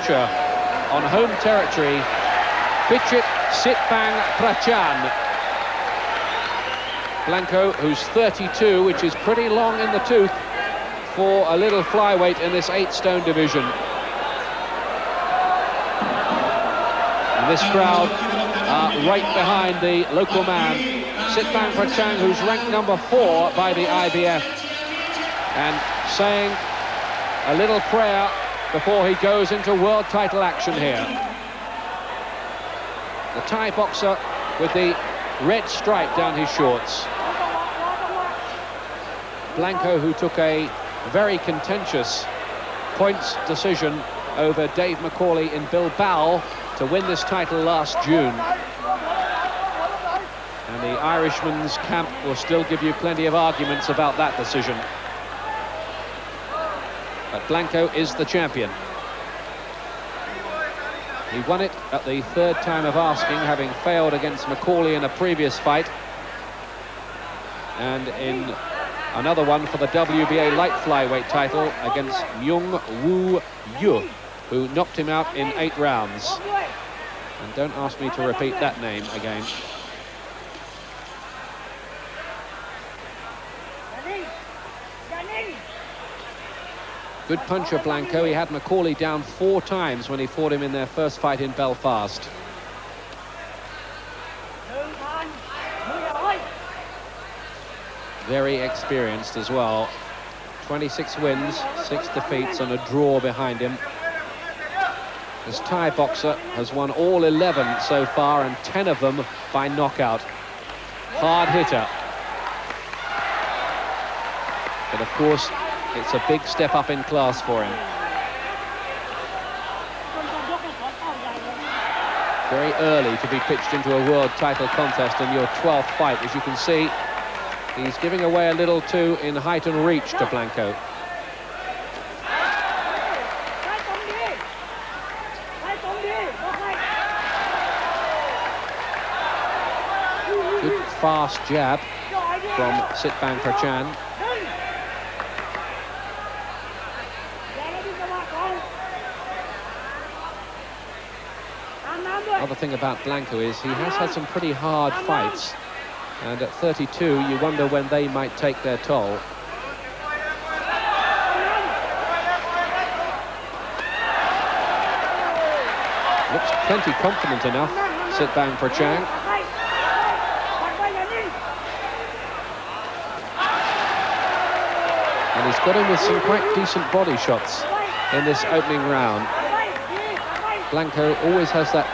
puncher on home territory, Pichit Sitbang Prachan. Blanco, who's 32, which is pretty long in the tooth for a little flyweight in this 8-stone division. And this crowd are right behind the local man, Sitbang Prachan, who's ranked number 4 by the IBF, and saying a little prayer before he goes into world title action here. The Thai boxer with the red stripe down his shorts. Blanco, who took a very contentious points decision over Dave McCauley in Bilbao to win this title last June. And the Irishman's camp will still give you plenty of arguments about that decision. But Blanco is the champion. He won it at the third time of asking, having failed against McCauley in a previous fight, and in another one for the WBA light flyweight title against Myung Woo Yu, who knocked him out in 8 rounds. And don't ask me to repeat that name again. Good puncher, Blanco. He had McCauley down 4 times when he fought him in their first fight in Belfast. Very experienced as well. 26 wins, 6 defeats and a draw behind him. This Thai boxer has won all 11 so far, and 10 of them by knockout. Hard hitter. But of course, it's a big step up in class for him. Very early to be pitched into a world title contest in your 12th fight. As you can see, he's giving away a little too in height and reach to Blanco. Good fast jab from Sitbang Prachan. Other thing about Blanco is he has had some pretty hard fights, and at 32 you wonder when they might take their toll. Looks plenty confident enough, Sitbang Prachan. And he's got him with some quite decent body shots in this opening round. Blanco always has that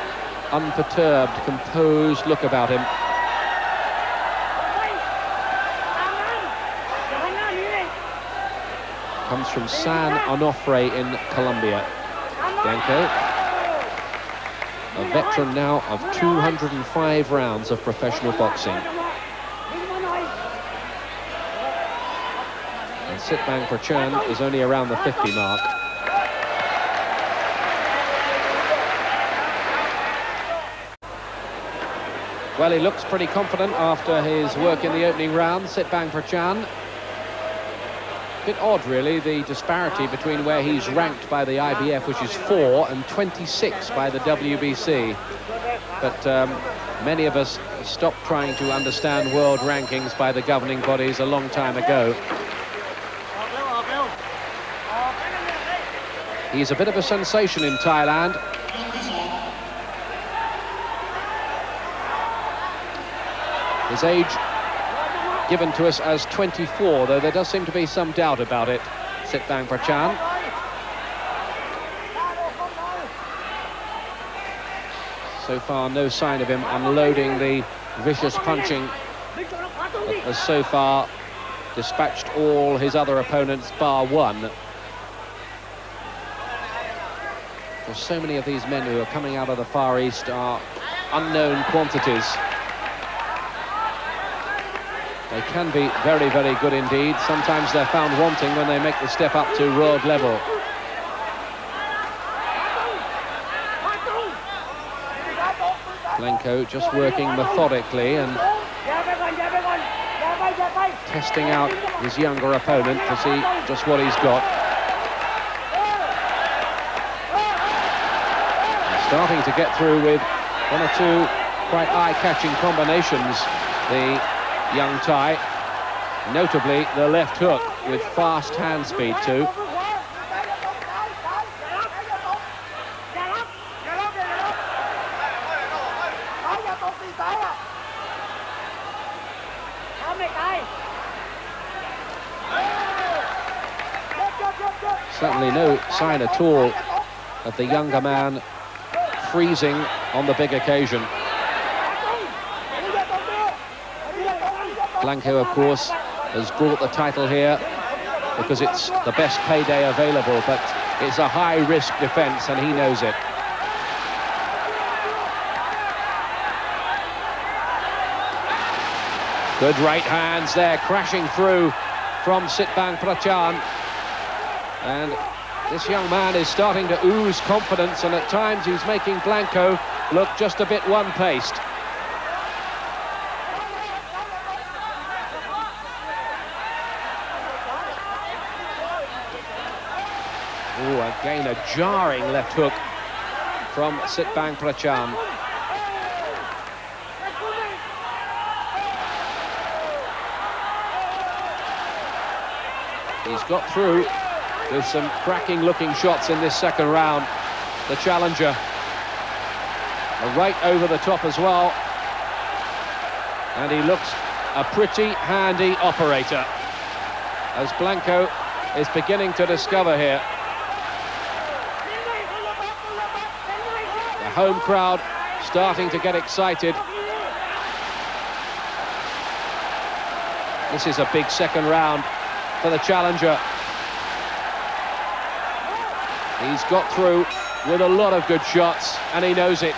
unperturbed, composed look about him. Comes from San Onofre in Colombia. Blanco, a veteran now of 205 rounds of professional boxing. And Sitbang Prachan is only around the 50 mark. Well, he looks pretty confident after his work in the opening round, Sitbang Prachan. Bit odd, really, the disparity between where he's ranked by the IBF, which is 4, and 26 by the WBC. But many of us stopped trying to understand world rankings by the governing bodies a long time ago. He's a bit of a sensation in Thailand. His age given to us as 24, though there does seem to be some doubt about it. Sitbang Prachan. So far, no sign of him unloading the vicious punching that has so far dispatched all his other opponents bar one. For so many of these men who are coming out of the Far East are unknown quantities. They can be very, very good indeed. Sometimes they're found wanting when they make the step up to world level. Blanco just working methodically and testing out his younger opponent to see just what he's got. starting to get through with one or two quite eye-catching combinations, the young Thai. Notably the left hook with fast hand speed too. Certainly no sign at all of the younger man freezing on the big occasion. Blanco, of course, has brought the title here because it's the best payday available, but it's a high-risk defence and he knows it. Good right hands there, crashing through from Bang Prachan. And this young man is starting to ooze confidence, and at times he's making Blanco look just a bit one-paced. Oh, again a jarring left hook from Bang Prachan. He's got through with some cracking-looking shots in this second round. The challenger, right over the top as well, and he looks a pretty handy operator, as Blanco is beginning to discover here. The home crowd starting to get excited. This is a big second round for the challenger. He's got through with a lot of good shots, and he knows it.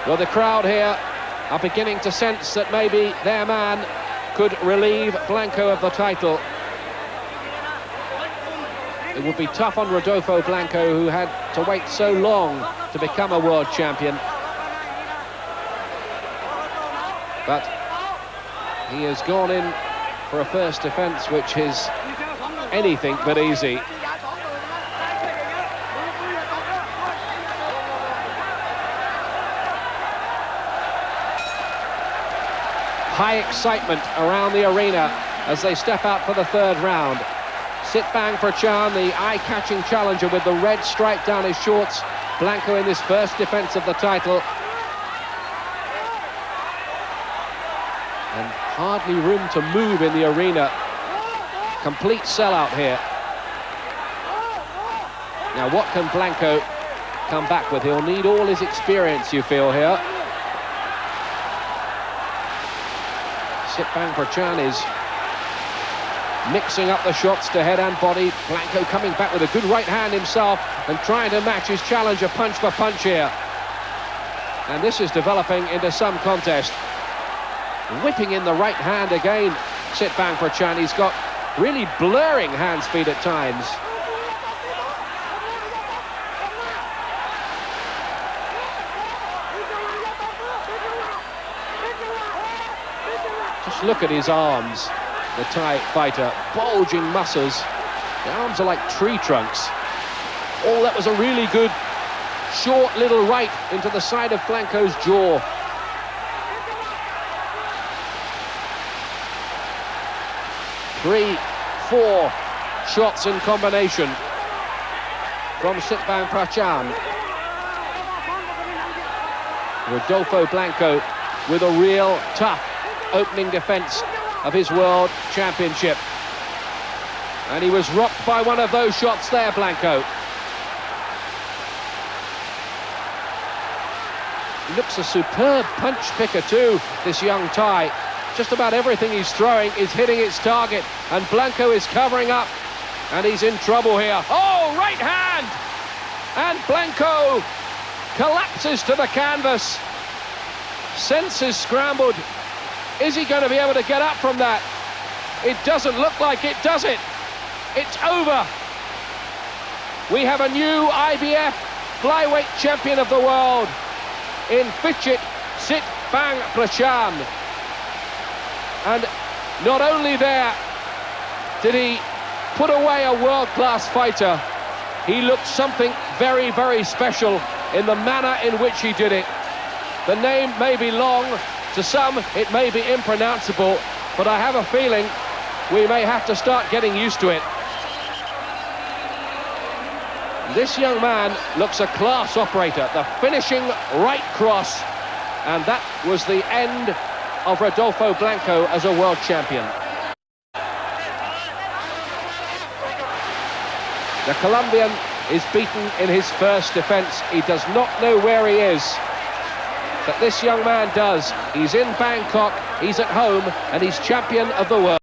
Well, the crowd here are beginning to sense that maybe their man could relieve Blanco of the title. It would be tough on Rodolfo Blanco, who had to wait so long to become a world champion. But he has gone in for a first defence which is anything but easy. High excitement around the arena as they step out for the third round. Bang Prachan, the eye-catching challenger with the red stripe down his shorts. Blanco in this first defence of the title. And hardly room to move in the arena. Complete sellout here. Now what can Blanco come back with? He'll need all his experience, you feel, here. Bang Prachan is mixing up the shots to head and body. Blanco coming back with a good right hand himself and trying to match his challenger punch for punch here. And this is developing into some contest. Whipping in the right hand again, Bang Prachan. He's got really blurring hand speed at times. Just look at his arms. The Thai fighter, bulging muscles. The arms are like tree trunks. Oh, that was a really good short little right into the side of Blanco's jaw. Three, four shots in combination from Bang Prachan. Rodolfo Blanco with a real tough opening defence of his world championship. And he was rocked by one of those shots there, Blanco. He looks a superb punch picker too, this young Thai. Just about everything he's throwing is hitting its target, and Blanco is covering up, and he's in trouble here. Oh, right hand! And Blanco collapses to the canvas. Senses scrambled. Is he going to be able to get up from that? It doesn't look like it, does it? It's over. We have a new IBF flyweight champion of the world in Phichit Bang Prachan. And not only there did he put away a world-class fighter, he looked something very, very special in the manner in which he did it. The name may be long, to some it may be impronounceable, but I have a feeling we may have to start getting used to it. This young man looks a class operator, the finishing right cross, and that was the end of Rodolfo Blanco as a world champion. The Colombian is beaten in his first defence. He does not know where he is, but this young man does. He's in Bangkok, he's at home, and he's champion of the world.